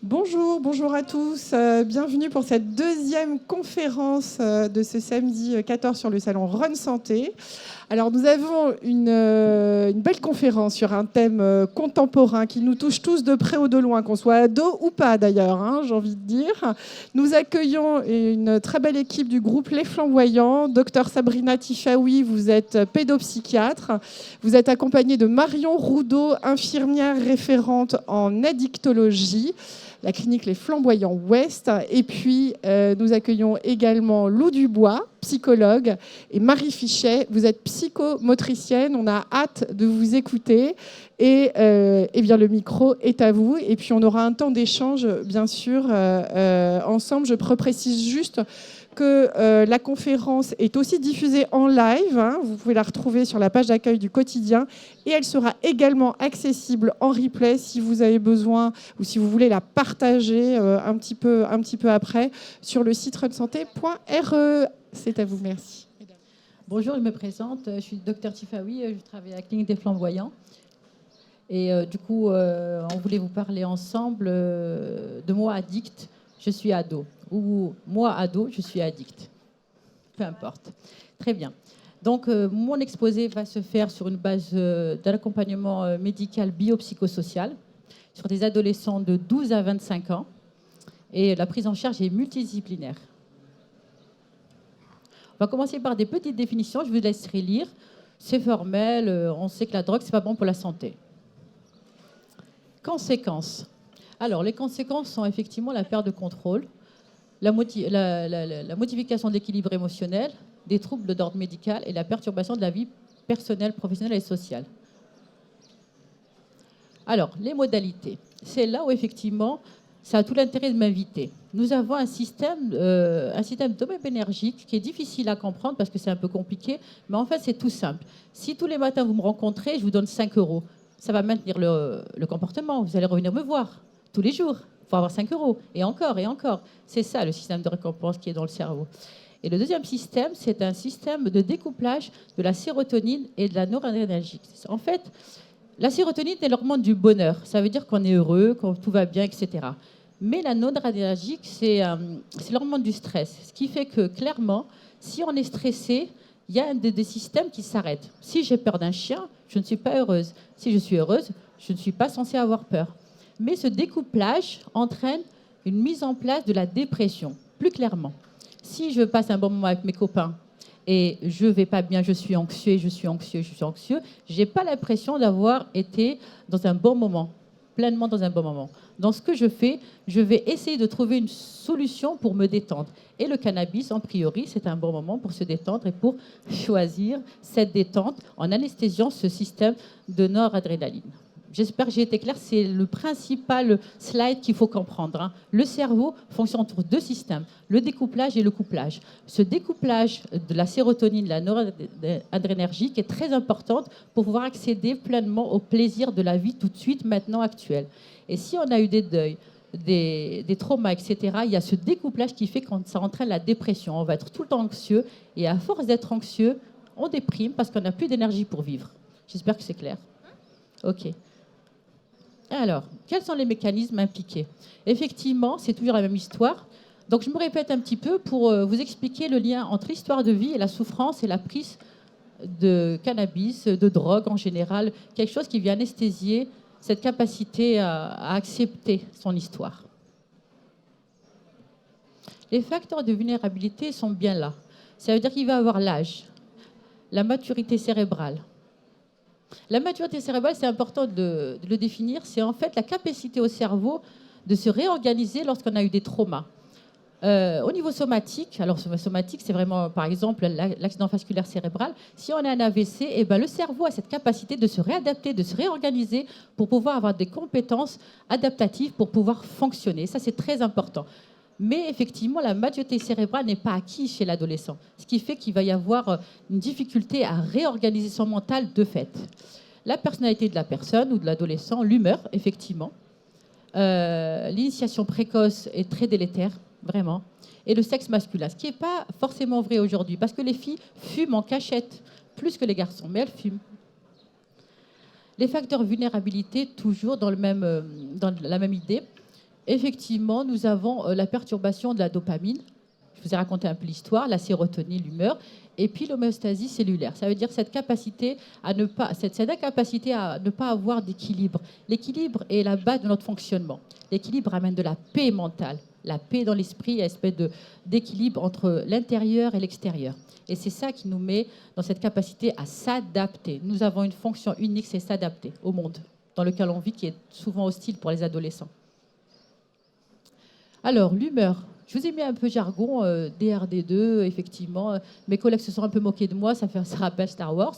Bonjour, bonjour à tous. Bienvenue pour cette deuxième conférence de ce samedi 14 sur le salon Run Santé. Alors nous avons une belle conférence sur un thème contemporain qui nous touche tous de près ou de loin, qu'on soit ado ou pas d'ailleurs, hein, j'ai envie de dire. Nous accueillons une très belle équipe du groupe Les Flamboyants. Docteur Sabrina Tichaoui, vous êtes pédopsychiatre. Vous êtes accompagnée de Marion Roudot, infirmière référente en addictologie, la clinique Les Flamboyants Ouest. Et puis, nous accueillons également Lou Dubois, psychologue, et Marie Fichet, vous êtes psychomotricienne. On a hâte de vous écouter. Et bien, le micro est à vous. Et puis, on aura un temps d'échange, bien sûr, ensemble. Je précise juste que la conférence est aussi diffusée en live. Hein. Vous pouvez la retrouver sur la page d'accueil du quotidien. Et elle sera également accessible en replay si vous avez besoin ou si vous voulez la partager un petit peu après sur le site runsanté.re. C'est à vous, merci. Bonjour, je me présente. Je suis docteur Tifaoui, je travaille à la clinique des Flamboyants. Et du coup, on voulait vous parler ensemble de moi addict, je suis ado. Ou moi ado, je suis addict. Peu importe. Très bien. Donc, mon exposé va se faire sur une base d'un accompagnement médical biopsychosocial sur des adolescents de 12 à 25 ans. Et la prise en charge est multidisciplinaire. On va commencer par des petites définitions, je vous laisserai lire. C'est formel, on sait que la drogue, c'est pas bon pour la santé. Conséquences. Alors, les conséquences sont effectivement la perte de contrôle, la modification de l'équilibre émotionnel, des troubles d'ordre médical et la perturbation de la vie personnelle, professionnelle et sociale. Alors, les modalités. C'est là où effectivement, ça a tout l'intérêt de m'inviter. Nous avons un système dopaminergique qui est difficile à comprendre parce que c'est un peu compliqué, mais en fait, c'est tout simple. Si tous les matins, vous me rencontrez, je vous donne 5 euros. Ça va maintenir le comportement. Vous allez revenir me voir tous les jours. Il faut avoir 5 euros. Et encore, et encore. C'est ça, le système de récompense qui est dans le cerveau. Et le deuxième système, c'est un système de découplage de la sérotonine et de la noradrénergique. En fait, la sérotonine est l'hormone du bonheur. Ça veut dire qu'on est heureux, que tout va bien, etc. Mais la noradrénergique, c'est l'hormone du stress. Ce qui fait que, clairement, si on est stressé, il y a des systèmes qui s'arrêtent. Si j'ai peur d'un chien, je ne suis pas heureuse. Si je suis heureuse, je ne suis pas censée avoir peur. Mais ce découplage entraîne une mise en place de la dépression, plus clairement. Si je passe un bon moment avec mes copains et je ne vais pas bien, je suis anxieux, je n'ai pas l'impression d'avoir été dans un bon moment, pleinement dans un bon moment. Dans ce que je fais, je vais essayer de trouver une solution pour me détendre. Et le cannabis, en priori, c'est un bon moment pour se détendre et pour choisir cette détente en anesthésiant ce système de noradrénaline. J'espère que j'ai été claire, c'est le principal slide qu'il faut comprendre. Hein. Le cerveau fonctionne entre deux systèmes, le découplage et le couplage. Ce découplage de la sérotonine, de la noradrénergique est très important pour pouvoir accéder pleinement au plaisir de la vie tout de suite, maintenant, actuelle. Et si on a eu des deuils, des traumas, etc., il y a ce découplage qui fait que ça entraîne la dépression. On va être tout le temps anxieux et à force d'être anxieux, on déprime parce qu'on n'a plus d'énergie pour vivre. J'espère que c'est clair. OK. Alors, quels sont les mécanismes impliqués? Effectivement, c'est toujours la même histoire. Donc, je me répète un petit peu pour vous expliquer le lien entre l'histoire de vie et la souffrance et la prise de cannabis, de drogue en général, quelque chose qui vient anesthésier cette capacité à accepter son histoire. Les facteurs de vulnérabilité sont bien là. Ça veut dire qu'il va avoir l'âge, la maturité cérébrale. La maturité cérébrale, c'est important de le définir, c'est en fait la capacité au cerveau de se réorganiser lorsqu'on a eu des traumas. Au niveau somatique, alors somatique, c'est vraiment, par exemple, l'accident vasculaire cérébral. Si on a un AVC, eh ben, le cerveau a cette capacité de se réadapter, de se réorganiser pour pouvoir avoir des compétences adaptatives pour pouvoir fonctionner. Ça, c'est très important. Mais effectivement, la maturité cérébrale n'est pas acquise chez l'adolescent, ce qui fait qu'il va y avoir une difficulté à réorganiser son mental de fait. La personnalité de la personne ou de l'adolescent, l'humeur, effectivement. L'initiation précoce est très délétère, vraiment. Et le sexe masculin, ce qui n'est pas forcément vrai aujourd'hui, parce que les filles fument en cachette, plus que les garçons, mais elles fument. Les facteurs vulnérabilité, toujours dans la même idée. effectivement, nous avons la perturbation de la dopamine. Je vous ai raconté un peu l'histoire, la sérotonine, l'humeur, et puis l'homéostasie cellulaire. Ça veut dire cette capacité à ne pas, cette incapacité à ne pas avoir d'équilibre. L'équilibre est la base de notre fonctionnement. L'équilibre amène de la paix mentale, la paix dans l'esprit, une espèce d'équilibre entre l'intérieur et l'extérieur. Et c'est ça qui nous met dans cette capacité à s'adapter. Nous avons une fonction unique, c'est s'adapter au monde dans lequel on vit, qui est souvent hostile pour les adolescents. Alors, l'humeur. Je vous ai mis un peu jargon, DRD2, effectivement. Mes collègues se sont un peu moqués de moi, ça rappelle Star Wars.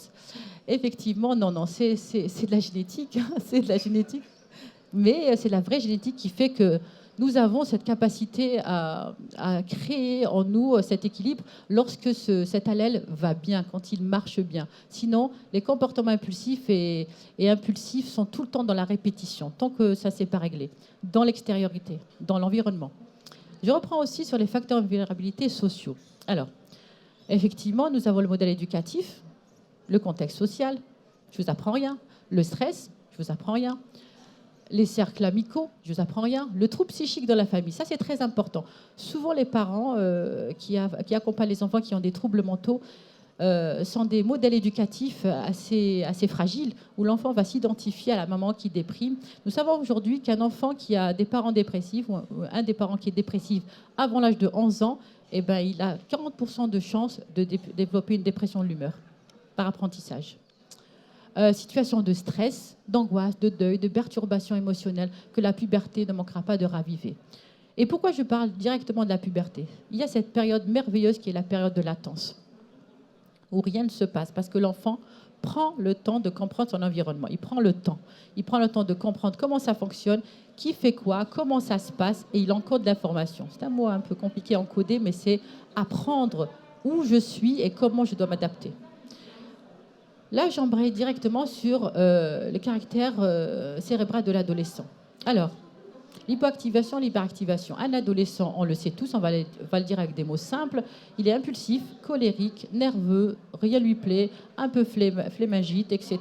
Effectivement, non, c'est de la génétique, c'est de la génétique. Mais c'est la vraie génétique qui fait que nous avons cette capacité à créer en nous cet équilibre lorsque cet allèle va bien, quand il marche bien. Sinon, les comportements impulsifs et impulsifs sont tout le temps dans la répétition, tant que ça ne s'est pas réglé, dans l'extériorité, dans l'environnement. Je reprends aussi sur les facteurs de vulnérabilité sociaux. Alors, effectivement, nous avons le modèle éducatif, le contexte social, je ne vous apprends rien, le stress, je ne vous apprends rien, les cercles amicaux, je ne vous apprends rien, le trouble psychique dans la famille, ça c'est très important. Souvent les parents qui accompagnent les enfants qui ont des troubles mentaux sont des modèles éducatifs assez fragiles, où l'enfant va s'identifier à la maman qui déprime. Nous savons aujourd'hui qu'un enfant qui a des parents dépressifs, ou un des parents qui est dépressif avant l'âge de 11 ans, eh ben, il a 40% de chances de développer une dépression de l'humeur par apprentissage. Situation de stress, d'angoisse, de deuil, de perturbation émotionnelle que la puberté ne manquera pas de raviver. Et pourquoi je parle directement de la puberté? Il y a cette période merveilleuse qui est la période de latence, où rien ne se passe, parce que l'enfant prend le temps de comprendre son environnement. Il prend le temps. Il prend le temps de comprendre comment ça fonctionne, qui fait quoi, comment ça se passe, et il encode l'information. C'est un mot un peu compliqué à encoder, mais c'est apprendre où je suis et comment je dois m'adapter. Là, j'embraye directement sur le caractère cérébral de l'adolescent. Alors, l'hypoactivation, l'hyperactivation. Un adolescent, on le sait tous, on va le dire avec des mots simples, il est impulsif, colérique, nerveux, rien lui plaît, un peu flémingite, etc.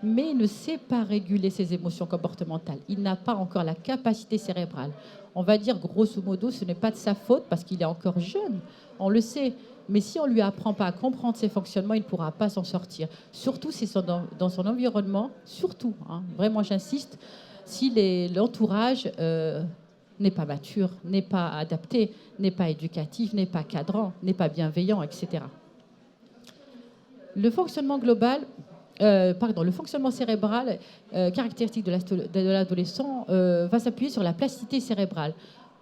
Mais il ne sait pas réguler ses émotions comportementales. Il n'a pas encore la capacité cérébrale. On va dire, grosso modo, ce n'est pas de sa faute parce qu'il est encore jeune, on le sait. Mais si on ne lui apprend pas à comprendre ses fonctionnements, il ne pourra pas s'en sortir. Surtout si c'est dans son environnement, surtout, hein, vraiment j'insiste, si l'entourage n'est pas mature, n'est pas adapté, n'est pas éducatif, n'est pas cadrant, n'est pas bienveillant, etc. Le fonctionnement global, le fonctionnement cérébral caractéristique de l'adolescent va s'appuyer sur la plasticité cérébrale.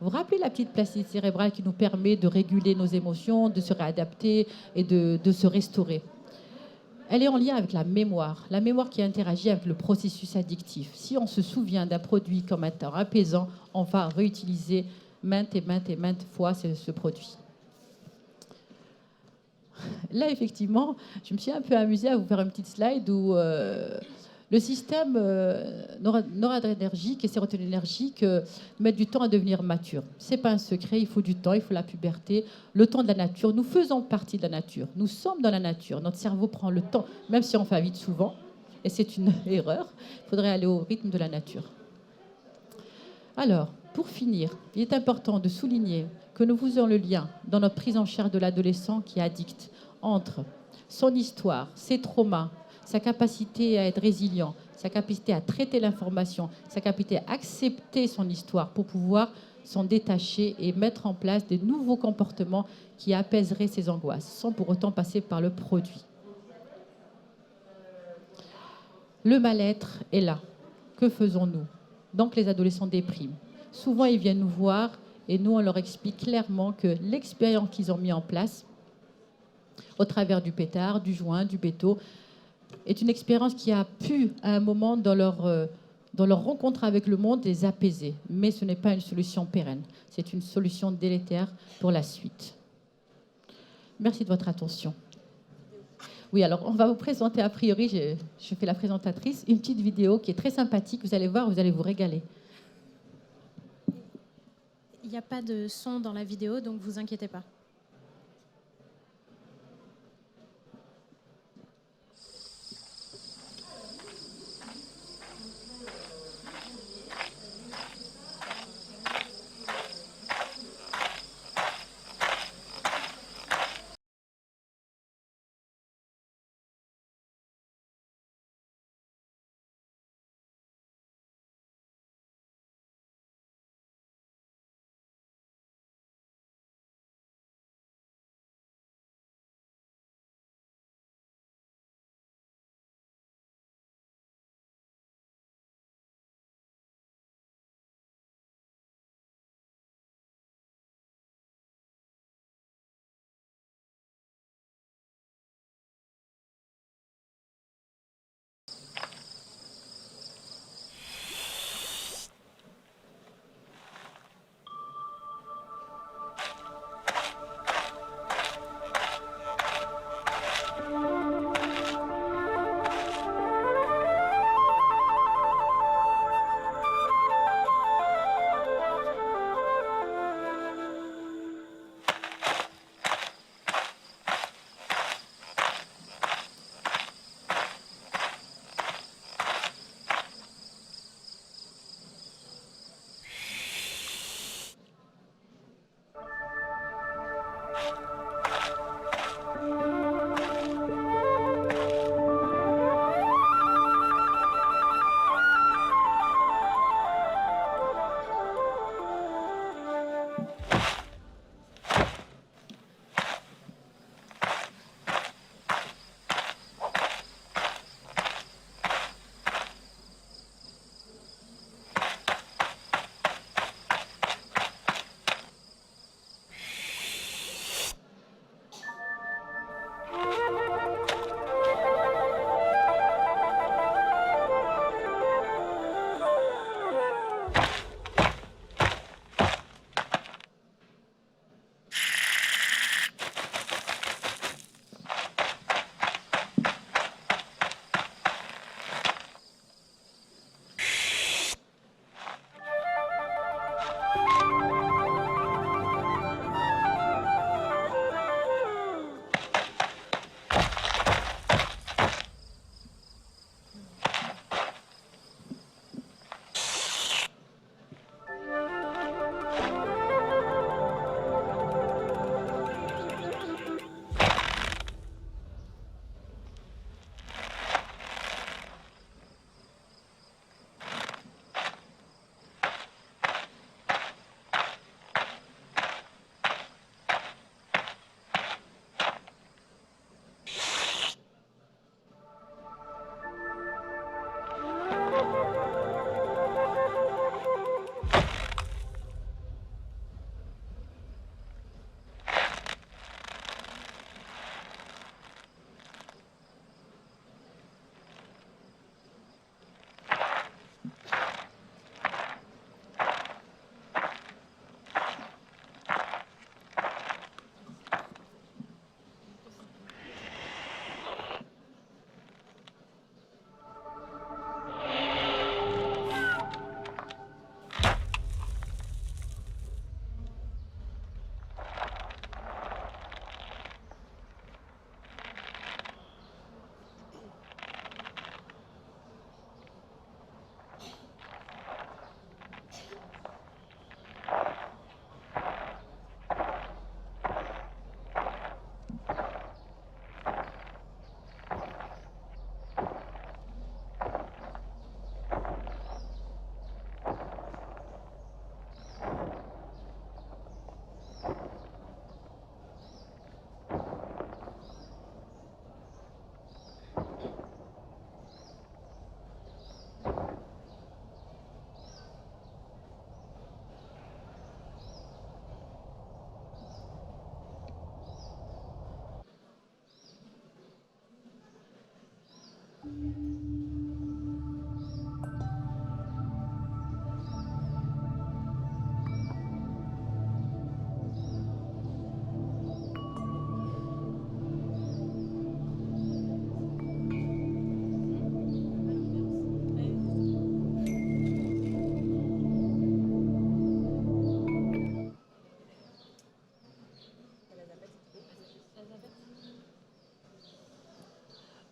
Vous vous rappelez la petite plasticité cérébrale qui nous permet de réguler nos émotions, de se réadapter et de se restaurer. Elle est en lien avec la mémoire qui interagit avec le processus addictif. Si on se souvient d'un produit comme un temps apaisant, on va réutiliser maintes et maintes fois ce produit. Là, effectivement, je me suis un peu amusée à vous faire une petite slide où le système noradrénergique et sérotoninergique met du temps à devenir mature. Ce n'est pas un secret, il faut du temps, il faut la puberté, le temps de la nature. Nous faisons partie de la nature, nous sommes dans la nature. Notre cerveau prend le temps, même si on fait vite souvent, et c'est une erreur, il faudrait aller au rythme de la nature. Alors, pour finir, il est important de souligner que nous faisons le lien dans notre prise en charge de l'adolescent qui est addict entre son histoire, ses traumas, sa capacité à être résilient, sa capacité à traiter l'information, sa capacité à accepter son histoire pour pouvoir s'en détacher et mettre en place des nouveaux comportements qui apaiseraient ses angoisses, sans pour autant passer par le produit. Le mal-être est là. Que faisons-nous? Donc les adolescents dépriment. Souvent, ils viennent nous voir et nous, on leur explique clairement que l'expérience qu'ils ont mis en place, au travers du pétard, du joint, du béto, est une expérience qui a pu, à un moment, dans leur rencontre avec le monde, les apaiser. Mais ce n'est pas une solution pérenne. C'est une solution délétère pour la suite. Merci de votre attention. Oui, alors on va vous présenter, a priori, je fais la présentatrice, une petite vidéo qui est très sympathique. Vous allez voir, vous allez vous régaler. Il n'y a pas de son dans la vidéo, donc vous inquiétez pas.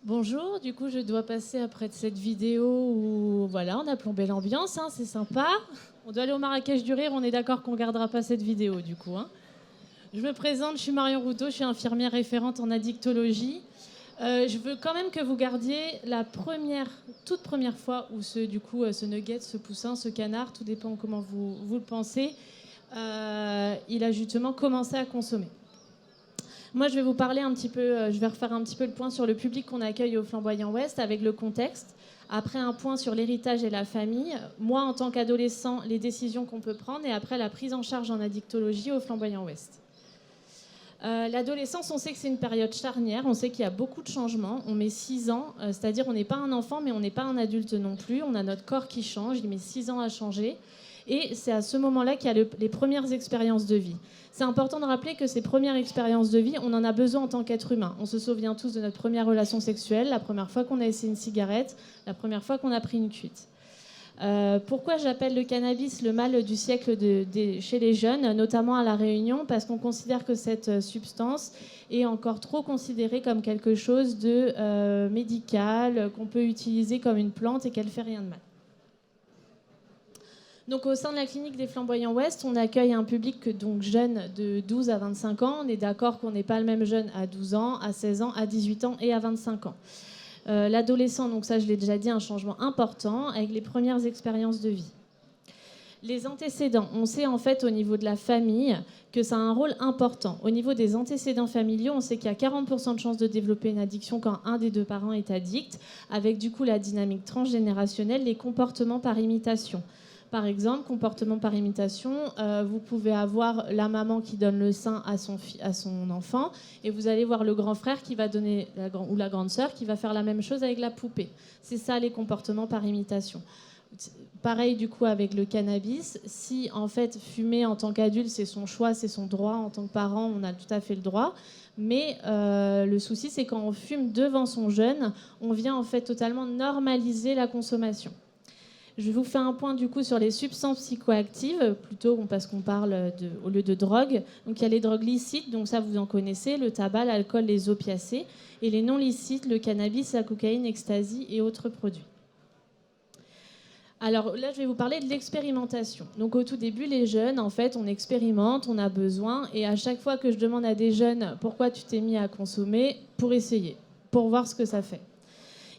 Bonjour, du coup je dois passer après de cette vidéo où voilà, on a plombé l'ambiance, hein, c'est sympa. On doit aller au Marrakech du Rire, on est d'accord qu'on ne gardera pas cette vidéo du coup. Hein. Je me présente, je suis Marion Routeau, je suis infirmière référente en addictologie. Je veux quand même que vous gardiez la toute première fois où ce nugget, ce poussin, ce canard, tout dépend comment vous le pensez, il a justement commencé à consommer. Moi, je vais vous parler un petit peu, je vais refaire un petit peu le point sur le public qu'on accueille au Flamboyant Ouest avec le contexte. Après, un point sur l'héritage et la famille. Moi, en tant qu'adolescent, les décisions qu'on peut prendre. Et après, la prise en charge en addictologie au Flamboyant Ouest. L'adolescence, on sait que c'est une période charnière. On sait qu'il y a beaucoup de changements. On met 6 ans, c'est-à-dire on n'est pas un enfant, mais on n'est pas un adulte non plus. On a notre corps qui change. Il met 6 ans à changer. Et c'est à ce moment-là qu'il y a les premières expériences de vie. C'est important de rappeler que ces premières expériences de vie, on en a besoin en tant qu'être humain. On se souvient tous de notre première relation sexuelle, la première fois qu'on a essayé une cigarette, la première fois qu'on a pris une cuite. Pourquoi j'appelle le cannabis le mal du siècle chez les jeunes, notamment à La Réunion, parce qu'on considère que cette substance est encore trop considérée comme quelque chose de médical, qu'on peut utiliser comme une plante et qu'elle ne fait rien de mal. Donc, au sein de la clinique des Flamboyants Ouest, on accueille un public donc jeune de 12 à 25 ans. On est d'accord qu'on n'est pas le même jeune à 12 ans, à 16 ans, à 18 ans et à 25 ans. L'adolescent, donc ça je l'ai déjà dit, un changement important avec les premières expériences de vie. Les antécédents, on sait en fait au niveau de la famille que ça a un rôle important. Au niveau des antécédents familiaux, on sait qu'il y a 40% de chances de développer une addiction quand un des deux parents est addict, avec du coup la dynamique transgénérationnelle, les comportements par imitation. Par exemple, comportement par imitation, vous pouvez avoir la maman qui donne le sein à son enfant et vous allez voir le grand frère qui va donner, ou la grande sœur qui va faire la même chose avec la poupée. C'est ça les comportements par imitation. Pareil du coup avec le cannabis, si en fait fumer en tant qu'adulte c'est son choix, c'est son droit, en tant que parent on a tout à fait le droit, mais le souci c'est quand on fume devant son jeune, on vient en fait totalement normaliser la consommation. Je vous fais un point du coup sur les substances psychoactives, plutôt parce qu'on parle au lieu de drogue. Donc il y a les drogues licites, donc ça vous en connaissez, le tabac, l'alcool, les opiacés, et les non licites, le cannabis, la cocaïne, ecstasy et autres produits. Alors là, je vais vous parler de l'expérimentation. Donc au tout début, les jeunes, en fait, on expérimente, on a besoin, et à chaque fois que je demande à des jeunes pourquoi tu t'es mis à consommer, pour essayer, pour voir ce que ça fait.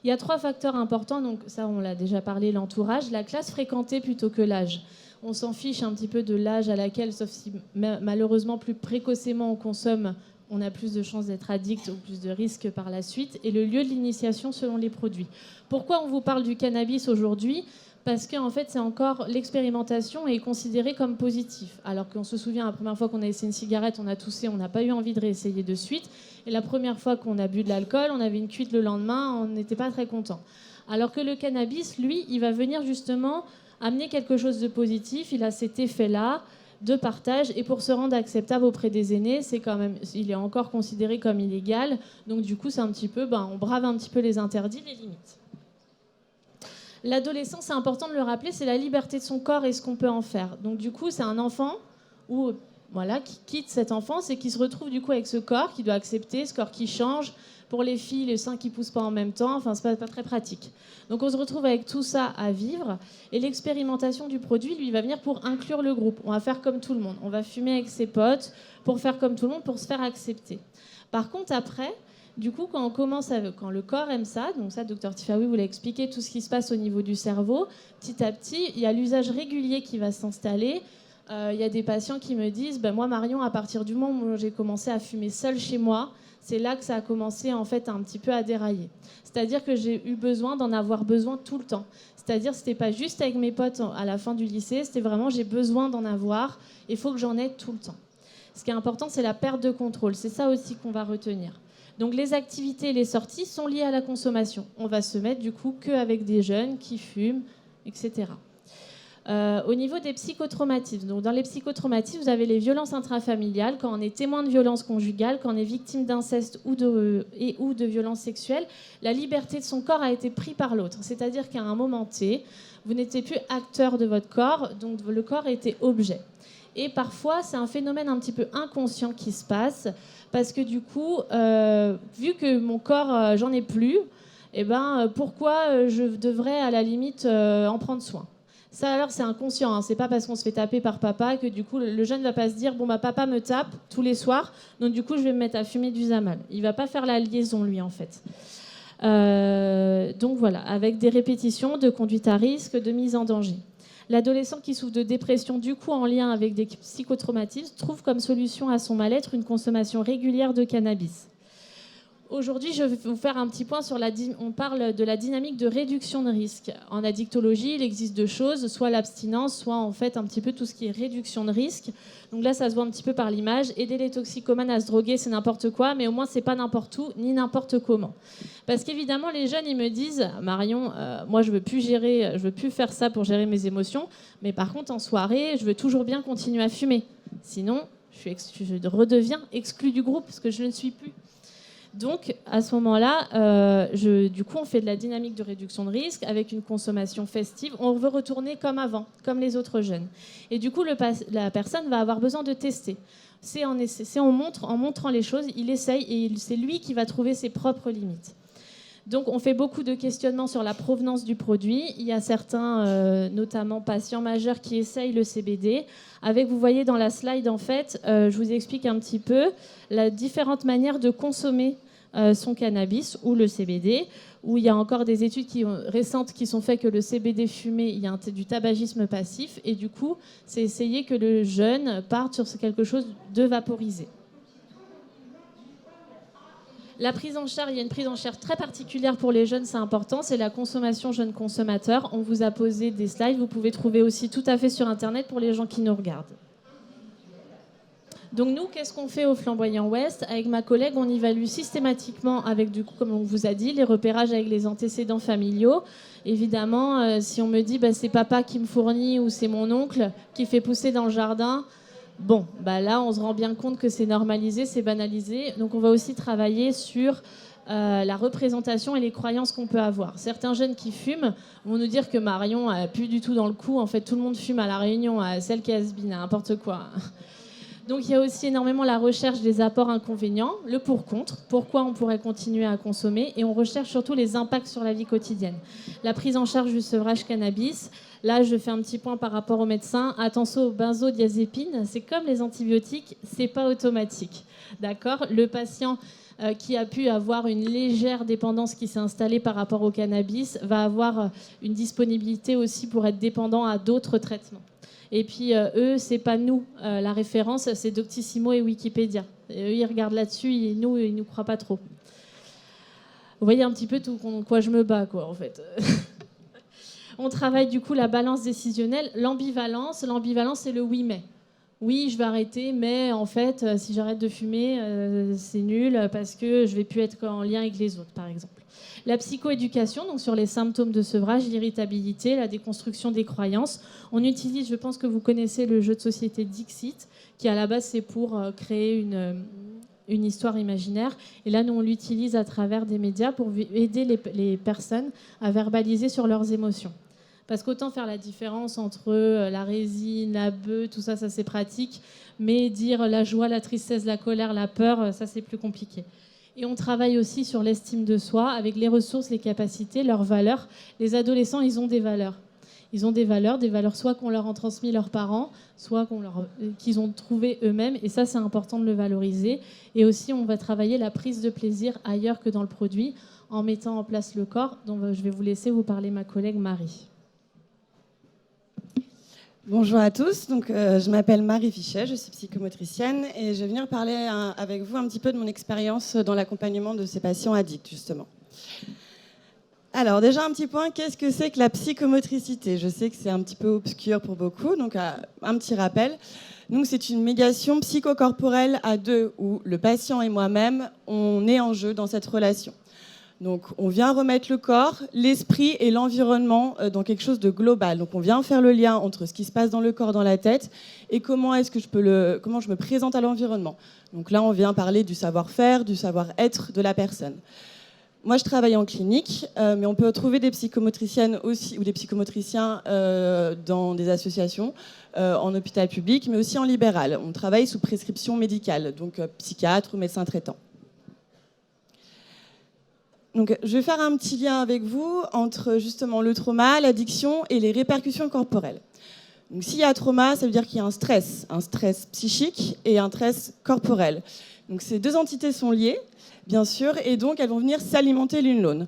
Il y a 3 facteurs importants, donc ça on l'a déjà parlé, l'entourage, la classe fréquentée plutôt que l'âge. On s'en fiche un petit peu de l'âge à laquelle, sauf si malheureusement plus précocement on consomme, on a plus de chances d'être addict ou plus de risques par la suite, et le lieu de l'initiation selon les produits. Pourquoi on vous parle du cannabis aujourd'hui ? Parce qu'en fait, c'est encore l'expérimentation est considérée comme positif. Alors qu'on se souvient, la première fois qu'on a essayé une cigarette, on a toussé, on n'a pas eu envie de réessayer de suite. Et la première fois qu'on a bu de l'alcool, on avait une cuite le lendemain, on n'était pas très content. Alors que le cannabis, lui, il va venir justement amener quelque chose de positif. Il a cet effet-là de partage. Et pour se rendre acceptable auprès des aînés, il est encore considéré comme illégal. Donc du coup, c'est un petit peu, on brave un petit peu les interdits, les limites. L'adolescence, c'est important de le rappeler, c'est la liberté de son corps et ce qu'on peut en faire. Donc du coup, c'est un enfant qui quitte cette enfance et qui se retrouve du coup avec ce corps qu'il doit accepter, ce corps qui change. Pour les filles, les seins qui poussent pas en même temps, c'est pas très pratique. Donc on se retrouve avec tout ça à vivre. Et l'expérimentation du produit, lui, va venir pour inclure le groupe. On va faire comme tout le monde. On va fumer avec ses potes pour faire comme tout le monde, pour se faire accepter. Par contre, après... Du coup, quand le corps aime ça, donc ça, Dr Tifaoui vous l'a expliqué, tout ce qui se passe au niveau du cerveau, petit à petit, il y a l'usage régulier qui va s'installer. Il y a des patients qui me disent, moi Marion, à partir du moment où j'ai commencé à fumer seule chez moi, c'est là que ça a commencé en fait un petit peu à dérailler. C'est-à-dire que j'ai eu besoin d'en avoir besoin tout le temps. C'est-à-dire c'était pas juste avec mes potes à la fin du lycée, c'était vraiment j'ai besoin d'en avoir, il faut que j'en ai tout le temps. Ce qui est important, c'est la perte de contrôle. C'est ça aussi qu'on va retenir. Donc les activités et les sorties sont liées à la consommation. On va se mettre du coup qu'avec des jeunes qui fument, etc. Au niveau des psychotraumatismes, donc dans les psychotraumatismes, vous avez les violences intrafamiliales, quand on est témoin de violences conjugales, quand on est victime d'inceste ou de violences sexuelles, la liberté de son corps a été prise par l'autre. C'est-à-dire qu'à un moment T, vous n'étiez plus acteur de votre corps, donc le corps était objet. Et parfois, c'est un phénomène un petit peu inconscient qui se passe, parce que du coup, vu que mon corps, j'en ai plus, eh ben, pourquoi je devrais à la limite en prendre soin ? Ça, alors, c'est inconscient. Hein. C'est pas parce qu'on se fait taper par papa que du coup, le jeune va pas se dire bon, bah, papa me tape tous les soirs, donc du coup, je vais me mettre à fumer du Zamal. Il va pas faire la liaison, lui, en fait. Donc voilà, avec des répétitions de conduite à risque, de mise en danger. L'adolescent qui souffre de dépression, du coup, en lien avec des psychotraumatismes, trouve comme solution à son mal-être une consommation régulière de cannabis. Aujourd'hui, je vais vous faire un petit point sur on parle de la dynamique de réduction de risque. En addictologie, il existe deux choses, soit l'abstinence, soit en fait un petit peu tout ce qui est réduction de risque. Donc là, ça se voit un petit peu par l'image. Aider les toxicomanes à se droguer, c'est n'importe quoi, mais au moins, c'est pas n'importe où, ni n'importe comment. Parce qu'évidemment, les jeunes, ils me disent, Marion, moi, je veux plus faire ça pour gérer mes émotions, mais par contre, en soirée, je veux toujours bien continuer à fumer. Sinon, je redeviens exclu du groupe, parce que je ne suis plus. Donc, à ce moment-là, du coup, on fait de la dynamique de réduction de risque avec une consommation festive. On veut retourner comme avant, comme les autres jeunes. Et du coup, la personne va avoir besoin de tester. En montrant les choses, il essaye et c'est lui qui va trouver ses propres limites. Donc, on fait beaucoup de questionnements sur la provenance du produit. Il y a certains, notamment patients majeurs, qui essayent le CBD. Vous voyez dans la slide, en fait, je vous explique un petit peu les différentes manières de consommer son cannabis ou le CBD, où il y a encore des études récentes qui sont faites que le CBD fumé, il y a du tabagisme passif. Et du coup, c'est essayer que le jeune parte sur quelque chose de vaporisé. La prise en charge, il y a une prise en charge très particulière pour les jeunes, c'est important, c'est la consommation jeune consommateur. On vous a posé des slides, vous pouvez trouver aussi tout à fait sur Internet pour les gens qui nous regardent. Donc nous, qu'est-ce qu'on fait au Flamboyant Ouest ? Avec ma collègue, on évalue systématiquement avec, du coup, comme on vous a dit, les repérages avec les antécédents familiaux. Évidemment, si on me dit c'est papa qui me fournit ou c'est mon oncle qui fait pousser dans le jardin, bon, là, on se rend bien compte que c'est normalisé, c'est banalisé. Donc, on va aussi travailler sur la représentation et les croyances qu'on peut avoir. Certains jeunes qui fument vont nous dire que Marion n'a plus du tout dans le coup. En fait, tout le monde fume à La Réunion, à celle qui est has-been, n'importe quoi. Donc, il y a aussi énormément la recherche des apports inconvénients, le pour-contre, pourquoi on pourrait continuer à consommer, et on recherche surtout les impacts sur la vie quotidienne. La prise en charge du sevrage cannabis. Là, je fais un petit point par rapport aux médecins. Attention aux benzodiazépines, c'est comme les antibiotiques, c'est pas automatique. D'accord ? Le patient qui a pu avoir une légère dépendance qui s'est installée par rapport au cannabis va avoir une disponibilité aussi pour être dépendant à d'autres traitements. Et puis, eux, c'est pas nous. La référence, c'est Doctissimo et Wikipédia. Et eux, ils regardent là-dessus, et nous, ils nous croient pas trop. Vous voyez un petit peu tout quoi je me bats, quoi, en fait. On travaille du coup la balance décisionnelle, l'ambivalence. L'ambivalence, c'est le oui mais. Oui, je vais arrêter, mais en fait, si j'arrête de fumer, c'est nul parce que je vais plus être en lien avec les autres, par exemple. La psychoéducation, donc sur les symptômes de sevrage, l'irritabilité, la déconstruction des croyances. On utilise, je pense que vous connaissez le jeu de société Dixit, qui à la base c'est pour créer une histoire imaginaire. Et là, nous, on l'utilise à travers des médias pour aider les personnes à verbaliser sur leurs émotions. Parce qu'autant faire la différence entre la résine, la bœuf, tout ça, ça c'est pratique. Mais dire la joie, la tristesse, la colère, la peur, ça c'est plus compliqué. Et on travaille aussi sur l'estime de soi, avec les ressources, les capacités, leurs valeurs. Les adolescents, ils ont des valeurs. Ils ont des valeurs soit qu'on leur a transmis leurs parents, soit qu'ils ont trouvé eux-mêmes. Et ça, c'est important de le valoriser. Et aussi, on va travailler la prise de plaisir ailleurs que dans le produit, en mettant en place le corps. Donc, je vais vous laisser vous parler ma collègue Marie. Bonjour à tous, je m'appelle Marie Fichet, je suis psychomotricienne et je vais venir parler avec vous un petit peu de mon expérience dans l'accompagnement de ces patients addicts, justement. Alors déjà un petit point, qu'est-ce que c'est que la psychomotricité ? Je sais que c'est un petit peu obscur pour beaucoup, donc un petit rappel. Donc c'est une médiation psychocorporelle à deux où le patient et moi-même, on est en jeu dans cette relation. Donc, on vient remettre le corps, l'esprit et l'environnement dans quelque chose de global. Donc, on vient faire le lien entre ce qui se passe dans le corps, dans la tête, et comment je me présente à l'environnement. Donc là, on vient parler du savoir-faire, du savoir-être de la personne. Moi, je travaille en clinique, mais on peut trouver des psychomotriciennes aussi, ou des psychomotriciens dans des associations, en hôpital public, mais aussi en libéral. On travaille sous prescription médicale, donc psychiatre ou médecin traitant. Donc, je vais faire un petit lien avec vous entre justement le trauma, l'addiction et les répercussions corporelles. Donc, s'il y a trauma, ça veut dire qu'il y a un stress psychique et un stress corporel. Donc, ces deux entités sont liées, bien sûr, et donc elles vont venir s'alimenter l'une l'autre.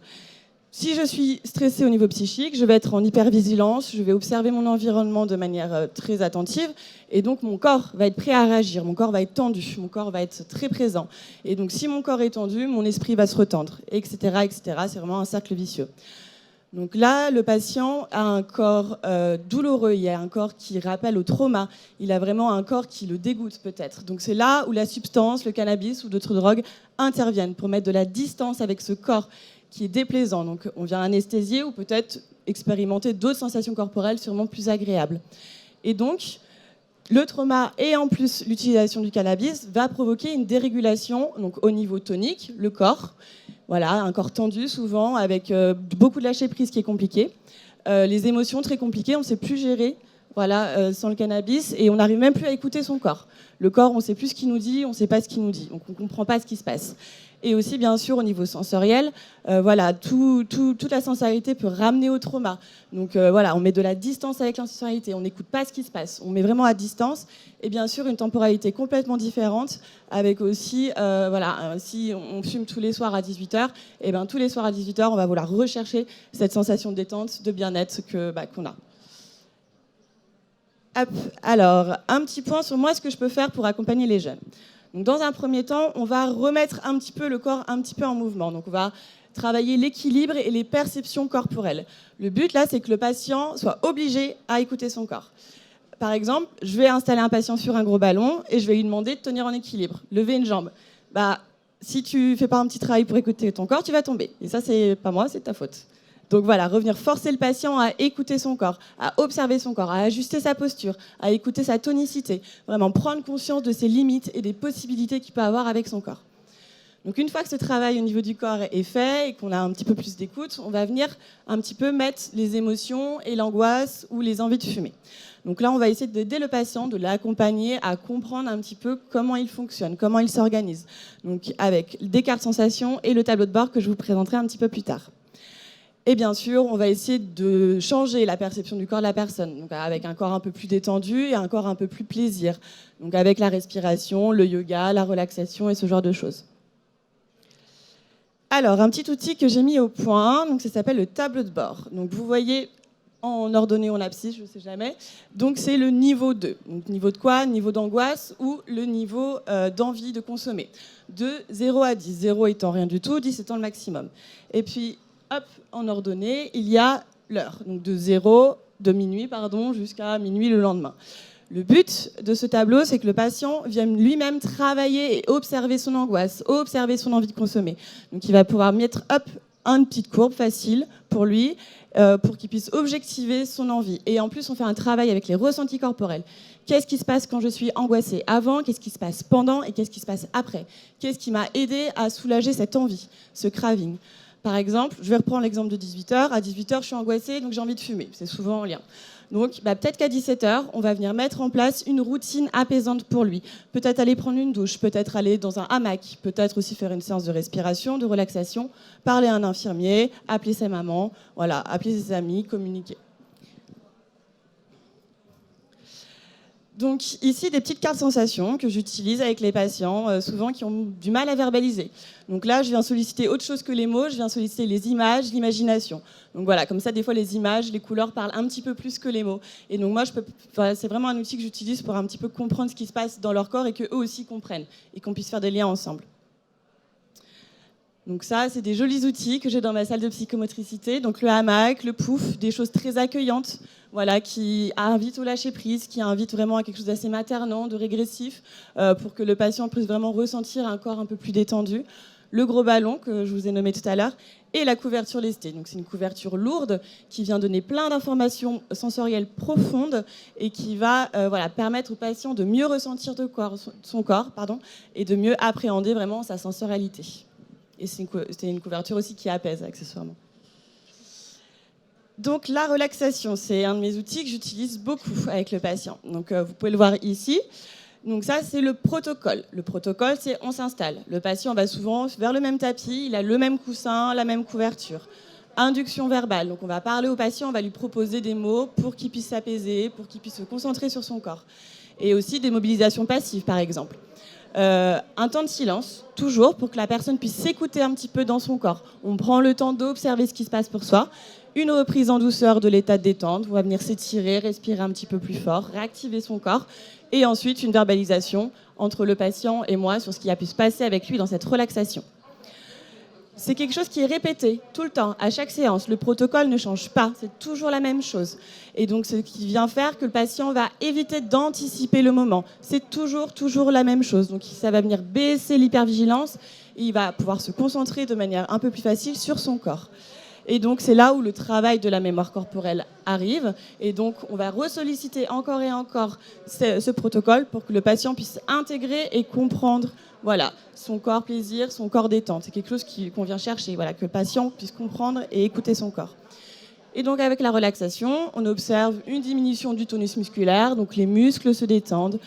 Si je suis stressée au niveau psychique, je vais être en hypervigilance, je vais observer mon environnement de manière très attentive, et donc mon corps va être prêt à réagir, mon corps va être tendu, mon corps va être très présent. Et donc si mon corps est tendu, mon esprit va se retendre, etc., etc. C'est vraiment un cercle vicieux. Donc là, le patient a un corps douloureux, il a un corps qui rappelle au trauma, il a vraiment un corps qui le dégoûte peut-être. Donc c'est là où la substance, le cannabis ou d'autres drogues interviennent pour mettre de la distance avec ce corps qui est déplaisant. Donc on vient anesthésier ou peut-être expérimenter d'autres sensations corporelles sûrement plus agréables. Et donc, le trauma et en plus l'utilisation du cannabis va provoquer une dérégulation donc au niveau tonique, le corps. Voilà, un corps tendu souvent avec beaucoup de lâcher-prise qui est compliqué. Les émotions très compliquées, on ne sait plus gérer sans le cannabis et on n'arrive même plus à écouter son corps. Le corps, on ne sait plus ce qu'il nous dit, on ne sait pas ce qu'il nous dit, donc on ne comprend pas ce qui se passe. Et aussi, bien sûr, au niveau sensoriel, toute la sensorialité peut ramener au trauma. Donc on met de la distance avec la sensorialité, on n'écoute pas ce qui se passe, on met vraiment à distance. Et bien sûr, une temporalité complètement différente, avec aussi, si on fume tous les soirs à 18h, et bien tous les soirs à 18h, on va vouloir rechercher cette sensation de détente, de bien-être qu'on a. Hop. Alors, un petit point sur moi, ce que je peux faire pour accompagner les jeunes. Donc, dans un premier temps, on va remettre un petit peu le corps un petit peu en mouvement. Donc, on va travailler l'équilibre et les perceptions corporelles. Le but, là, c'est que le patient soit obligé à écouter son corps. Par exemple, je vais installer un patient sur un gros ballon et je vais lui demander de tenir en équilibre, lever une jambe. Si tu ne fais pas un petit travail pour écouter ton corps, tu vas tomber. Et ça, c'est pas moi, c'est ta faute. Donc voilà, revenir forcer le patient à écouter son corps, à observer son corps, à ajuster sa posture, à écouter sa tonicité. Vraiment prendre conscience de ses limites et des possibilités qu'il peut avoir avec son corps. Donc une fois que ce travail au niveau du corps est fait et qu'on a un petit peu plus d'écoute, on va venir un petit peu mettre les émotions et l'angoisse ou les envies de fumer. Donc là, on va essayer d'aider le patient, de l'accompagner à comprendre un petit peu comment il fonctionne, comment il s'organise. Donc avec des cartes sensations et le tableau de bord que je vous présenterai un petit peu plus tard. Et bien sûr, on va essayer de changer la perception du corps de la personne, donc avec un corps un peu plus détendu et un corps un peu plus plaisir. Donc avec la respiration, le yoga, la relaxation et ce genre de choses. Alors, un petit outil que j'ai mis au point, donc ça s'appelle le tableau de bord. Donc vous voyez en ordonnée ou en abscisse, je ne sais jamais. Donc c'est le niveau 2. Donc, niveau de quoi? Niveau d'angoisse ou le niveau d'envie de consommer. De 0 à 10. 0 étant rien du tout, 10 étant le maximum. Et puis, hop, en ordonnée, il y a l'heure. Donc de minuit, jusqu'à minuit le lendemain. Le but de ce tableau, c'est que le patient vienne lui-même travailler et observer son angoisse, observer son envie de consommer. Donc il va pouvoir mettre une petite courbe facile pour lui, pour qu'il puisse objectiver son envie. Et en plus, on fait un travail avec les ressentis corporels. Qu'est-ce qui se passe quand je suis angoissée avant? Qu'est-ce qui se passe pendant? Et qu'est-ce qui se passe après? Qu'est-ce qui m'a aidé à soulager cette envie, ce craving? Par exemple, je vais reprendre l'exemple de 18h. À 18h, je suis angoissée, donc j'ai envie de fumer. C'est souvent en lien. Donc, peut-être qu'à 17h, on va venir mettre en place une routine apaisante pour lui. Peut-être aller prendre une douche, peut-être aller dans un hamac, peut-être aussi faire une séance de respiration, de relaxation, parler à un infirmier, appeler sa maman, appeler ses amis, communiquer. Donc ici, des petites cartes sensations que j'utilise avec les patients, souvent qui ont du mal à verbaliser. Donc là, je viens solliciter autre chose que les mots, je viens solliciter les images, l'imagination. Donc voilà, comme ça, des fois, les images, les couleurs parlent un petit peu plus que les mots. Et donc moi, c'est vraiment un outil que j'utilise pour un petit peu comprendre ce qui se passe dans leur corps et qu'eux aussi comprennent et qu'on puisse faire des liens ensemble. Donc ça, c'est des jolis outils que j'ai dans ma salle de psychomotricité. Donc le hamac, le pouf, des choses très accueillantes, qui invitent au lâcher-prise, qui invitent vraiment à quelque chose d'assez maternant, de régressif, pour que le patient puisse vraiment ressentir un corps un peu plus détendu. le gros ballon que je vous ai nommé tout à l'heure, et la couverture lestée. Donc c'est une couverture lourde qui vient donner plein d'informations sensorielles profondes et qui va permettre au patient de mieux ressentir son corps et de mieux appréhender vraiment sa sensorialité. Et c'est une couverture aussi qui apaise accessoirement. Donc la relaxation, c'est un de mes outils que j'utilise beaucoup avec le patient. Donc vous pouvez le voir ici. Donc ça, c'est le protocole. Le protocole, c'est on s'installe. Le patient va souvent vers le même tapis, il a le même coussin, la même couverture. Induction verbale. Donc on va parler au patient, on va lui proposer des mots pour qu'il puisse s'apaiser, pour qu'il puisse se concentrer sur son corps. Et aussi des mobilisations passives, par exemple. Un temps de silence, toujours, pour que la personne puisse s'écouter un petit peu dans son corps. On prend le temps d'observer ce qui se passe pour soi. Une reprise en douceur de l'état de détente. On va venir s'étirer, respirer un petit peu plus fort, réactiver son corps. Et ensuite, une verbalisation entre le patient et moi sur ce qui a pu se passer avec lui dans cette relaxation. C'est quelque chose qui est répété tout le temps, à chaque séance. Le protocole ne change pas, c'est toujours la même chose. Et donc, ce qui vient faire que le patient va éviter d'anticiper le moment. C'est toujours la même chose. Donc, ça va venir baisser l'hypervigilance et il va pouvoir se concentrer de manière un peu plus facile sur son corps. Et donc, c'est là où le travail de la mémoire corporelle arrive. Et donc, on va ressolliciter encore et encore ce protocole pour que le patient puisse intégrer et comprendre son corps plaisir, son corps détente. C'est quelque chose qu'on vient chercher, que le patient puisse comprendre et écouter son corps. Et donc, avec la relaxation, on observe une diminution du tonus musculaire, donc les muscles se détendent.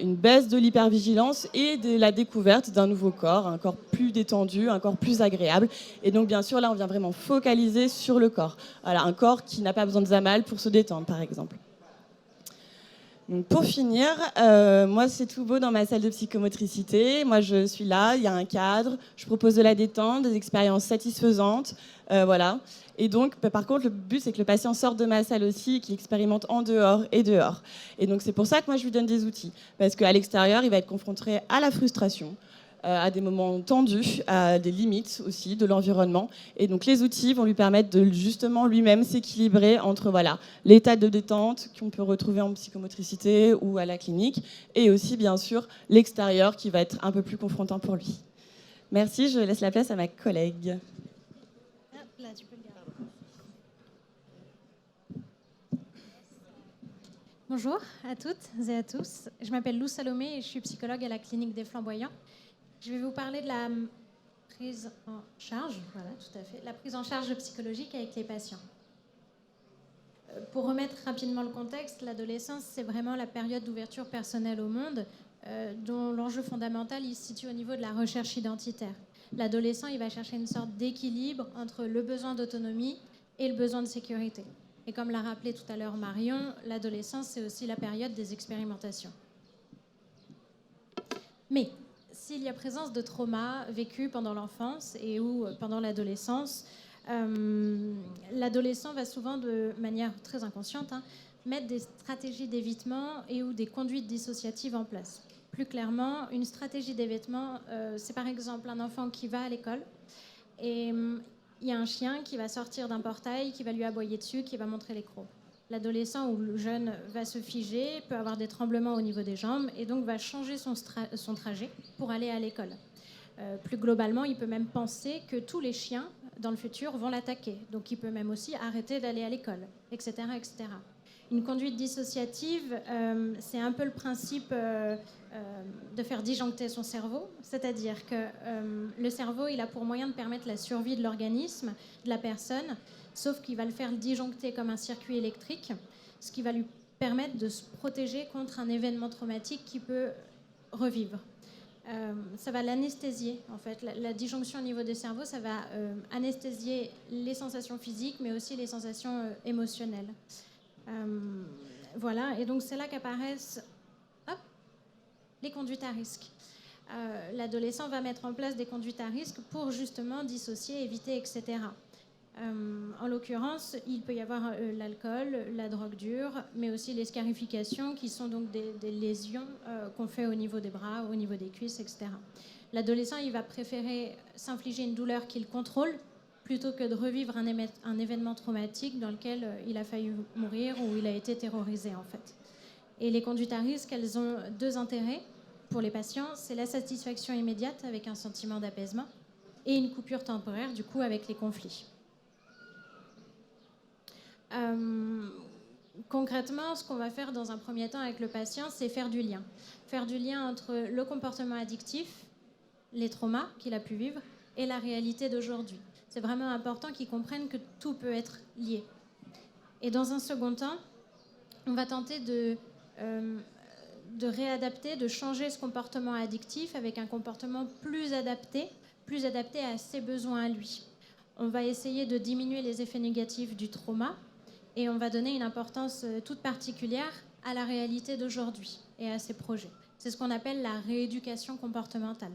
Une baisse de l'hypervigilance et de la découverte d'un nouveau corps, un corps plus détendu, un corps plus agréable. Et donc, bien sûr, là, on vient vraiment focaliser sur le corps. Un corps qui n'a pas besoin de Zamal pour se détendre, par exemple. Donc, pour finir, moi, c'est tout beau dans ma salle de psychomotricité. Moi, je suis là, il y a un cadre, je propose de la détente, des expériences satisfaisantes. Et donc, par contre, le but, c'est que le patient sorte de ma salle aussi et qu'il expérimente en dehors et dehors. Et donc, c'est pour ça que moi, je lui donne des outils. Parce qu'à l'extérieur, il va être confronté à la frustration, à des moments tendus, à des limites aussi de l'environnement. Et donc, les outils vont lui permettre de justement lui-même s'équilibrer entre l'état de détente qu'on peut retrouver en psychomotricité ou à la clinique, et aussi, bien sûr, l'extérieur qui va être un peu plus confrontant pour lui. Merci, je laisse la place à ma collègue. Là, tu peux le garder. Bonjour à toutes et à tous. Je m'appelle Lou Salomé et je suis psychologue à la clinique des Flamboyants. Je vais vous parler de la prise en charge, tout à fait, la prise en charge psychologique avec les patients. Pour remettre rapidement le contexte, l'adolescence, c'est vraiment la période d'ouverture personnelle au monde, dont l'enjeu fondamental il se situe au niveau de la recherche identitaire. L'adolescent, il va chercher une sorte d'équilibre entre le besoin d'autonomie et le besoin de sécurité. Et comme l'a rappelé tout à l'heure Marion, l'adolescence, c'est aussi la période des expérimentations. Mais s'il y a présence de traumas vécus pendant l'enfance et ou pendant l'adolescence, l'adolescent va souvent, de manière très inconsciente, mettre des stratégies d'évitement et ou des conduites dissociatives en place. Plus clairement, une stratégie d'évitement, c'est par exemple un enfant qui va à l'école et il y a un chien qui va sortir d'un portail, qui va lui aboyer dessus, qui va montrer les crocs. L'adolescent ou le jeune va se figer, peut avoir des tremblements au niveau des jambes et donc va changer son trajet pour aller à l'école. Plus globalement, il peut même penser que tous les chiens dans le futur vont l'attaquer. Donc il peut même aussi arrêter d'aller à l'école, etc., etc. Une conduite dissociative, c'est un peu le principe de faire disjoncter son cerveau, c'est-à-dire que le cerveau, il a pour moyen de permettre la survie de l'organisme, de la personne, sauf qu'il va le faire disjoncter comme un circuit électrique, ce qui va lui permettre de se protéger contre un événement traumatique qui peut revivre. Ça va l'anesthésier, en fait. La disjonction au niveau du cerveau, ça va anesthésier les sensations physiques, mais aussi les sensations émotionnelles. Voilà, et donc c'est là qu'apparaissent les conduites à risque. L'adolescent va mettre en place des conduites à risque pour justement dissocier, éviter, etc. En l'occurrence, il peut y avoir l'alcool, la drogue dure, mais aussi les scarifications qui sont donc des lésions qu'on fait au niveau des bras, au niveau des cuisses, etc. L'adolescent, il va préférer s'infliger une douleur qu'il contrôle plutôt que de revivre un événement traumatique dans lequel il a failli mourir ou il a été terrorisé, en fait. Et les conduites à risque, elles ont deux intérêts pour les patients. C'est la satisfaction immédiate avec un sentiment d'apaisement et une coupure temporaire du coup avec les conflits. Concrètement, ce qu'on va faire dans un premier temps avec le patient, c'est faire du lien. Faire du lien entre le comportement addictif, les traumas qu'il a pu vivre et la réalité d'aujourd'hui. C'est vraiment important qu'il comprenne que tout peut être lié. Et dans un second temps, on va tenter de réadapter, de changer ce comportement addictif avec un comportement plus adapté à ses besoins à lui. On va essayer de diminuer les effets négatifs du trauma et on va donner une importance toute particulière à la réalité d'aujourd'hui et à ses projets. C'est ce qu'on appelle la rééducation comportementale.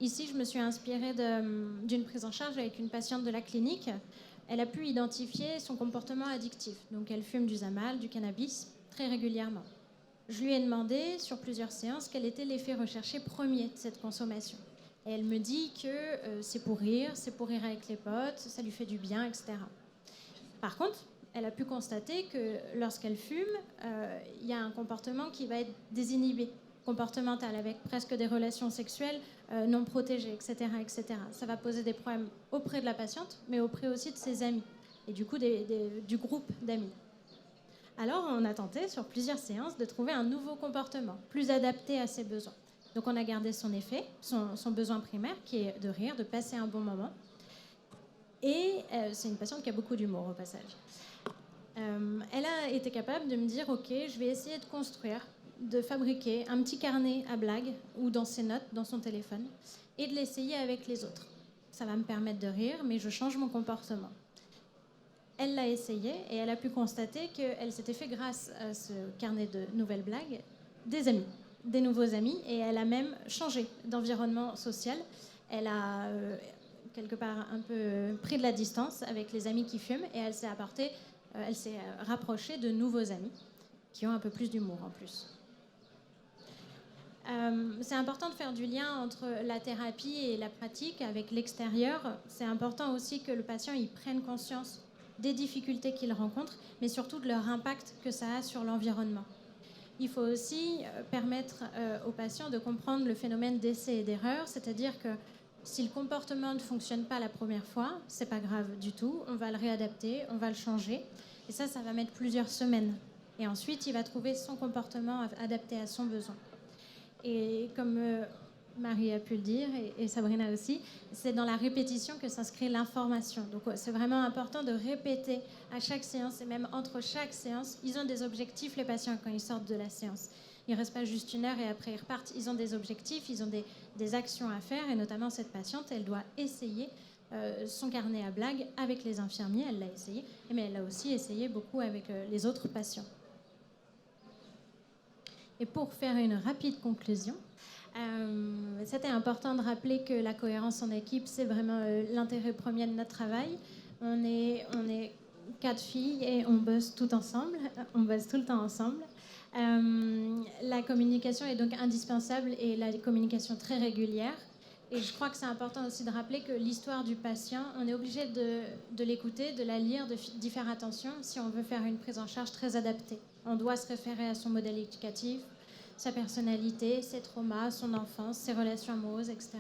Ici, je me suis inspirée d'une prise en charge avec une patiente de la clinique. Elle a pu identifier son comportement addictif. Donc, elle fume du Zamal, du cannabis, très régulièrement. Je lui ai demandé, sur plusieurs séances, quel était l'effet recherché premier de cette consommation. Et elle me dit que c'est pour rire avec les potes, ça lui fait du bien, etc. Par contre, elle a pu constater que lorsqu'elle fume, il y a un comportement qui va être désinhibé, comportemental, avec presque des relations sexuelles non protégées, etc., etc. Ça va poser des problèmes auprès de la patiente, mais auprès aussi de ses amis, et du coup du groupe d'amis. Alors, on a tenté, sur plusieurs séances, de trouver un nouveau comportement, plus adapté à ses besoins. Donc, on a gardé son effet, son besoin primaire, qui est de rire, de passer un bon moment. Et c'est une patiente qui a beaucoup d'humour, au passage. Elle a été capable de me dire, OK, je vais essayer de construire, de fabriquer un petit carnet à blagues, ou dans ses notes, dans son téléphone, et de l'essayer avec les autres. Ça va me permettre de rire, mais je change mon comportement. Elle l'a essayé et elle a pu constater qu'elle s'était fait, grâce à ce carnet de nouvelles blagues, des amis, des nouveaux amis, et elle a même changé d'environnement social. Elle a quelque part un peu pris de la distance avec les amis qui fument et elle s'est rapprochée de nouveaux amis qui ont un peu plus d'humour en plus. C'est important de faire du lien entre la thérapie et la pratique avec l'extérieur. C'est important aussi que le patient y prenne conscience des difficultés qu'il rencontre, mais surtout de leur impact que ça a sur l'environnement. Il faut aussi permettre aux patients de comprendre le phénomène d'essai et d'erreur, c'est-à-dire que si le comportement ne fonctionne pas la première fois, c'est pas grave du tout, on va le réadapter, on va le changer, et ça va mettre plusieurs semaines. Et ensuite, il va trouver son comportement adapté à son besoin. Et comme Marie a pu le dire, et Sabrina aussi, c'est dans la répétition que s'inscrit l'information. Donc c'est vraiment important de répéter à chaque séance, et même entre chaque séance. Ils ont des objectifs, les patients, quand ils sortent de la séance. Ils ne restent pas juste une heure et après ils repartent. Ils ont des objectifs, ils ont des actions à faire, et notamment cette patiente, elle doit essayer son carnet à blagues avec les infirmiers. Elle l'a essayé, mais elle l'a aussi essayé beaucoup avec les autres patients. Et pour faire une rapide conclusion, c'était important de rappeler que la cohérence en équipe, c'est vraiment l'intérêt premier de notre travail. On est 4 filles et on bosse tout ensemble, on bosse tout le temps ensemble. La communication est donc indispensable, et la communication très régulière. Et je crois que c'est important aussi de rappeler que l'histoire du patient, on est obligé de l'écouter, de la lire, d'y faire attention si on veut faire une prise en charge très adaptée. On doit se référer à son modèle éducatif, sa personnalité, ses traumas, son enfance, ses relations amoureuses, etc.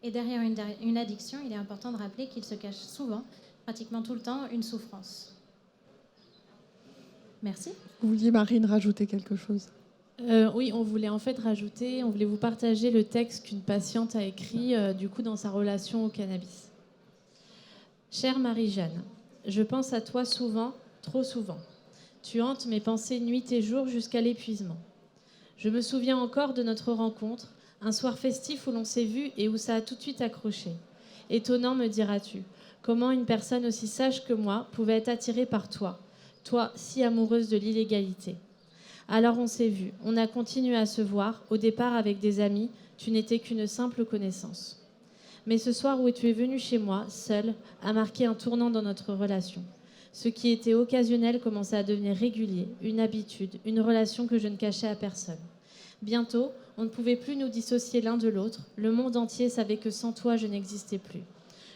Et derrière une addiction, il est important de rappeler qu'il se cache souvent, pratiquement tout le temps, une souffrance. Merci. Vous vouliez, Marine, rajouter quelque chose ? Oui, on voulait en fait rajouter, on voulait vous partager le texte qu'une patiente a écrit du coup dans sa relation au cannabis. Chère Marie-Jeanne, je pense à toi souvent, trop souvent. Tu hantes mes pensées nuit et jour jusqu'à l'épuisement. Je me souviens encore de notre rencontre, un soir festif où l'on s'est vu et où ça a tout de suite accroché. Étonnant, me diras-tu, comment une personne aussi sage que moi pouvait être attirée par toi, toi si amoureuse de l'illégalité. Alors on s'est vu, on a continué à se voir, au départ avec des amis, tu n'étais qu'une simple connaissance. Mais ce soir où tu es venu chez moi, seul, a marqué un tournant dans notre relation. Ce qui était occasionnel commençait à devenir régulier, une habitude, une relation que je ne cachais à personne. Bientôt, on ne pouvait plus nous dissocier l'un de l'autre, le monde entier savait que sans toi, je n'existais plus.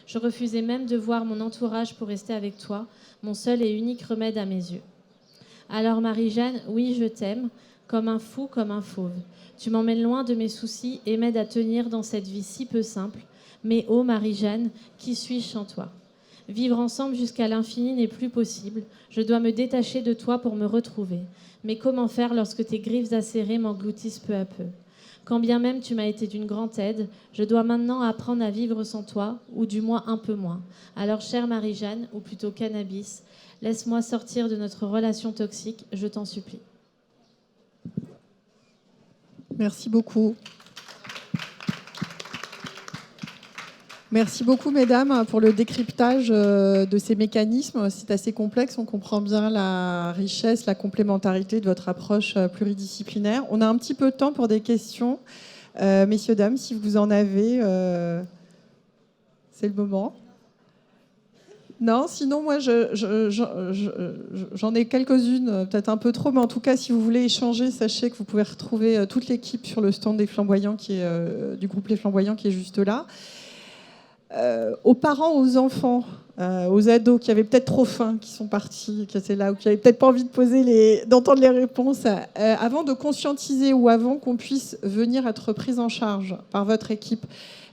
Je refusais même de voir mon entourage pour rester avec toi, mon seul et unique remède à mes yeux. Alors Marie-Jeanne, oui, je t'aime, comme un fou, comme un fauve. Tu m'emmènes loin de mes soucis et m'aides à tenir dans cette vie si peu simple. Mais ô Marie-Jeanne, qui suis-je sans toi ? Vivre ensemble jusqu'à l'infini n'est plus possible. Je dois me détacher de toi pour me retrouver. Mais comment faire lorsque tes griffes acérées m'engloutissent peu à peu ? Quand bien même tu m'as été d'une grande aide, je dois maintenant apprendre à vivre sans toi, ou du moins un peu moins. Alors, chère Marie-Jeanne, ou plutôt Cannabis, laisse-moi sortir de notre relation toxique, je t'en supplie. Merci beaucoup. Merci beaucoup, mesdames, pour le décryptage de ces mécanismes. C'est assez complexe. On comprend bien la richesse, la complémentarité de votre approche pluridisciplinaire. On a un petit peu de temps pour des questions. Messieurs, dames, si vous en avez, c'est le moment. Non, sinon, moi, j'en ai quelques-unes, peut-être un peu trop, mais en tout cas, si vous voulez échanger, sachez que vous pouvez retrouver toute l'équipe sur le stand des Flamboyants, du groupe Les Flamboyants, qui est juste là. Aux parents, aux enfants, aux ados qui avaient peut-être trop faim, qui sont partis, qui étaient là, ou qui n'avaient peut-être pas envie d'entendre les réponses, avant de conscientiser ou avant qu'on puisse venir être pris en charge par votre équipe,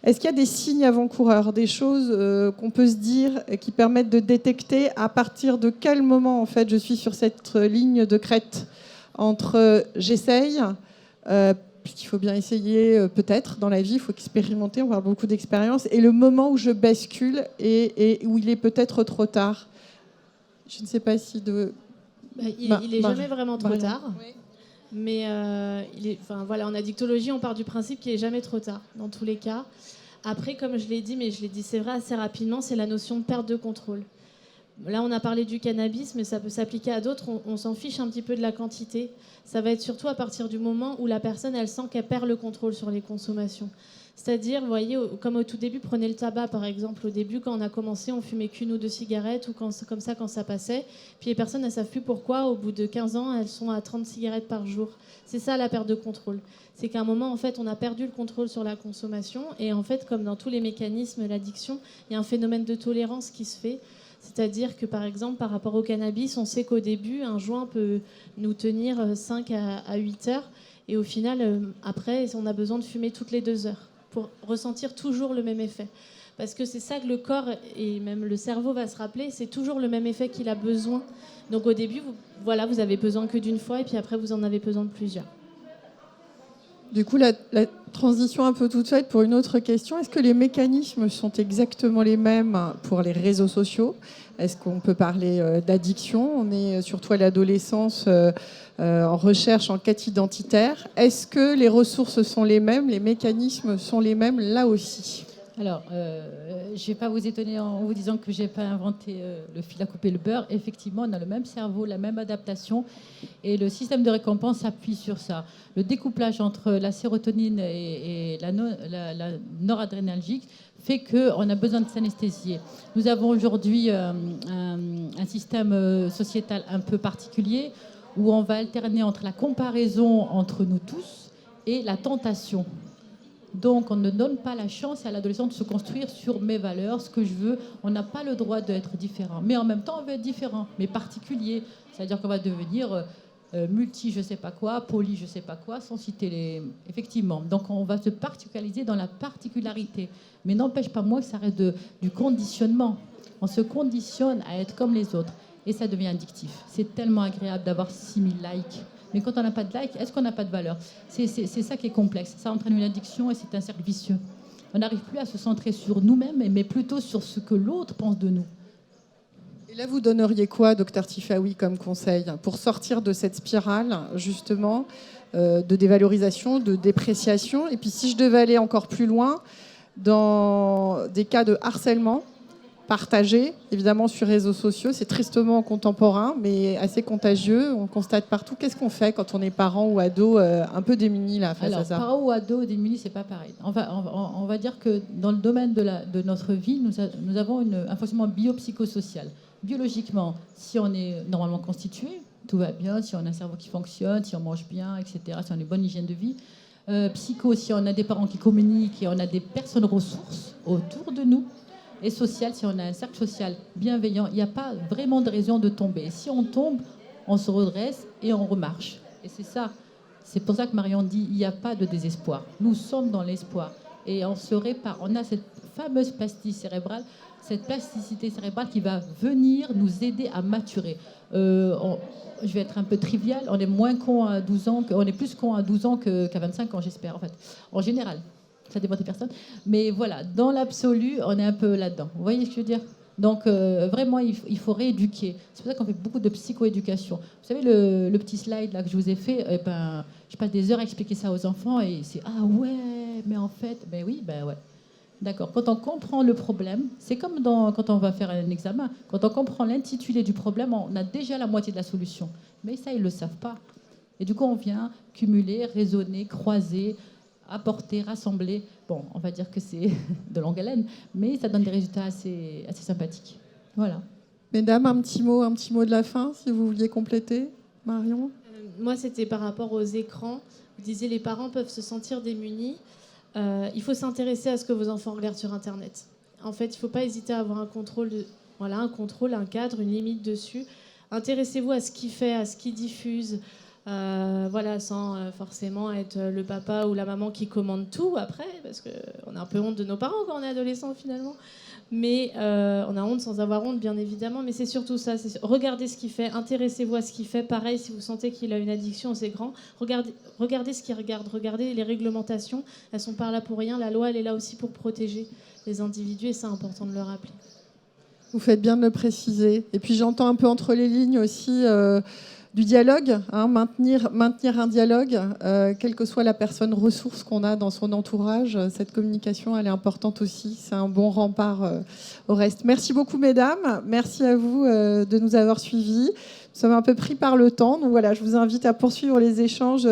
est-ce qu'il y a des signes avant-coureurs, des choses qu'on peut se dire qui permettent de détecter à partir de quel moment en fait je suis sur cette ligne de crête entre j'essaye, puisqu'il faut bien essayer peut-être dans la vie, il faut expérimenter, on parle beaucoup d'expérience, et le moment où je bascule et où il est peut-être trop tard. Je ne sais pas si il n'est jamais vraiment trop tard. Oui. Mais en addictologie, on part du principe qu'il n'est jamais trop tard, dans tous les cas. Après, comme je l'ai dit, c'est vrai assez rapidement, c'est la notion de perte de contrôle. Là, on a parlé du cannabis, mais ça peut s'appliquer à d'autres. On s'en fiche un petit peu de la quantité. Ça va être surtout à partir du moment où la personne, elle sent qu'elle perd le contrôle sur les consommations. C'est-à-dire, vous voyez, comme au tout début, prenez le tabac, par exemple. Au début, quand on a commencé, on fumait qu'une ou deux cigarettes, ou comme ça, quand ça passait. Puis les personnes, elles ne savent plus pourquoi. Au bout de 15 ans, elles sont à 30 cigarettes par jour. C'est ça, la perte de contrôle. C'est qu'à un moment, en fait, on a perdu le contrôle sur la consommation. Et en fait, comme dans tous les mécanismes, l'addiction, il y a un phénomène de tolérance qui se fait. C'est-à-dire que, par exemple, par rapport au cannabis, on sait qu'au début, un joint peut nous tenir 5 à 8 heures. Et au final, après, on a besoin de fumer toutes les 2 heures pour ressentir toujours le même effet. Parce que c'est ça que le corps et même le cerveau va se rappeler, c'est toujours le même effet qu'il a besoin. Donc au début, vous avez besoin que d'une fois, et puis après, vous en avez besoin de plusieurs. Du coup, la transition un peu toute faite pour une autre question. Est-ce que les mécanismes sont exactement les mêmes pour les réseaux sociaux ? Est-ce qu'on peut parler d'addiction ? On est surtout à l'adolescence en recherche, en quête identitaire. Est-ce que les ressources sont les mêmes ? Les mécanismes sont les mêmes là aussi ? Alors, je ne vais pas vous étonner en vous disant que je n'ai pas inventé le fil à couper le beurre. Effectivement, on a le même cerveau, la même adaptation, et le système de récompense s'appuie sur ça. Le découplage entre la sérotonine et la noradrénergique fait qu'on a besoin de s'anesthésier. Nous avons aujourd'hui un système sociétal un peu particulier où on va alterner entre la comparaison entre nous tous et la tentation. Donc, on ne donne pas la chance à l'adolescent de se construire sur mes valeurs, ce que je veux. On n'a pas le droit d'être différent. Mais en même temps, on veut être différent, mais particulier. C'est-à-dire qu'on va devenir multi, je ne sais pas quoi, poly, je ne sais pas quoi, sans citer les... Effectivement. Donc, on va se particulariser dans la particularité. Mais n'empêche pas moi que ça reste du conditionnement. On se conditionne à être comme les autres. Et ça devient addictif. C'est tellement agréable d'avoir 6000 likes. Mais quand on n'a pas de like, est-ce qu'on n'a pas de valeur ? C'est ça qui est complexe. Ça entraîne une addiction et c'est un cercle vicieux. On n'arrive plus à se centrer sur nous-mêmes, mais plutôt sur ce que l'autre pense de nous. Et là, vous donneriez quoi, Dr Tifaoui, comme conseil pour sortir de cette spirale, justement, de dévalorisation, de dépréciation ? Et puis, si je devais aller encore plus loin, dans des cas de harcèlement, partagé, évidemment sur les réseaux sociaux, c'est tristement contemporain, mais assez contagieux, on constate partout. Qu'est-ce qu'on fait quand on est parent ou ado un peu démuni là, face à ça ? Parent ou ado démuni, c'est pas pareil. On va dire que dans le domaine de notre vie, nous avons un fonctionnement biopsychosocial. Biologiquement, si on est normalement constitué, tout va bien, si on a un cerveau qui fonctionne, si on mange bien, etc., si on a une bonne hygiène de vie. Psycho, si on a des parents qui communiquent et on a des personnes ressources autour de nous. Et social, si on a un cercle social bienveillant, il n'y a pas vraiment de raison de tomber. Si on tombe, on se redresse et on remarche. Et c'est ça. C'est pour ça que Marion dit il n'y a pas de désespoir. Nous sommes dans l'espoir. Et on se répare. On a cette fameuse plasticité cérébrale, cette plasticité cérébrale qui va venir nous aider à maturer. Je vais être un peu trivial, on est moins con à 12 ans, on est plus con à 12 ans qu'à 25 ans, j'espère, en fait. En général, ça dépend des personnes. Mais voilà, dans l'absolu, on est un peu là-dedans. Vous voyez ce que je veux dire ? Donc, vraiment, il faut rééduquer. C'est pour ça qu'on fait beaucoup de psychoéducation. Vous savez, le petit slide là, que je vous ai fait, je passe des heures à expliquer ça aux enfants et c'est « Ah ouais, mais en fait... » Ben oui, ben ouais. D'accord. Quand on comprend le problème, c'est comme quand on va faire un examen. Quand on comprend l'intitulé du problème, on a déjà la moitié de la solution. Mais ça, ils ne le savent pas. Et du coup, on vient cumuler, raisonner, croiser, apporter, rassembler. Bon, on va dire que c'est de longue haleine, mais ça donne des résultats assez sympathiques. Voilà. Mesdames, un petit mot de la fin, si vous vouliez compléter. Marion ? Moi, c'était par rapport aux écrans. Vous disiez les parents peuvent se sentir démunis. Il faut s'intéresser à ce que vos enfants regardent sur Internet. En fait, il ne faut pas hésiter à avoir un contrôle, un cadre, une limite dessus. Intéressez-vous à ce qu'il fait, à ce qu'il diffuse, sans forcément être le papa ou la maman qui commande tout après, parce qu'on a un peu honte de nos parents quand on est adolescent finalement. Mais on a honte sans avoir honte, bien évidemment. Mais c'est surtout ça. Regardez ce qu'il fait, intéressez-vous à ce qu'il fait. Pareil, si vous sentez qu'il a une addiction aux écrans, regardez ce qu'il regarde. Regardez les réglementations. Elles sont pas là pour rien. La loi, elle est là aussi pour protéger les individus. Et c'est important de le rappeler. Vous faites bien de le préciser. Et puis j'entends un peu entre les lignes aussi du dialogue, maintenir un dialogue, quelle que soit la personne ressource qu'on a dans son entourage. Cette communication, elle est importante aussi. C'est un bon rempart au reste. Merci beaucoup, mesdames. Merci à vous de nous avoir suivis. Nous sommes un peu pris par le temps. Donc voilà, je vous invite à poursuivre les échanges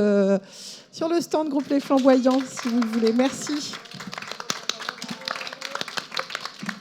sur le stand Groupe Les Flamboyants, si vous le voulez. Merci.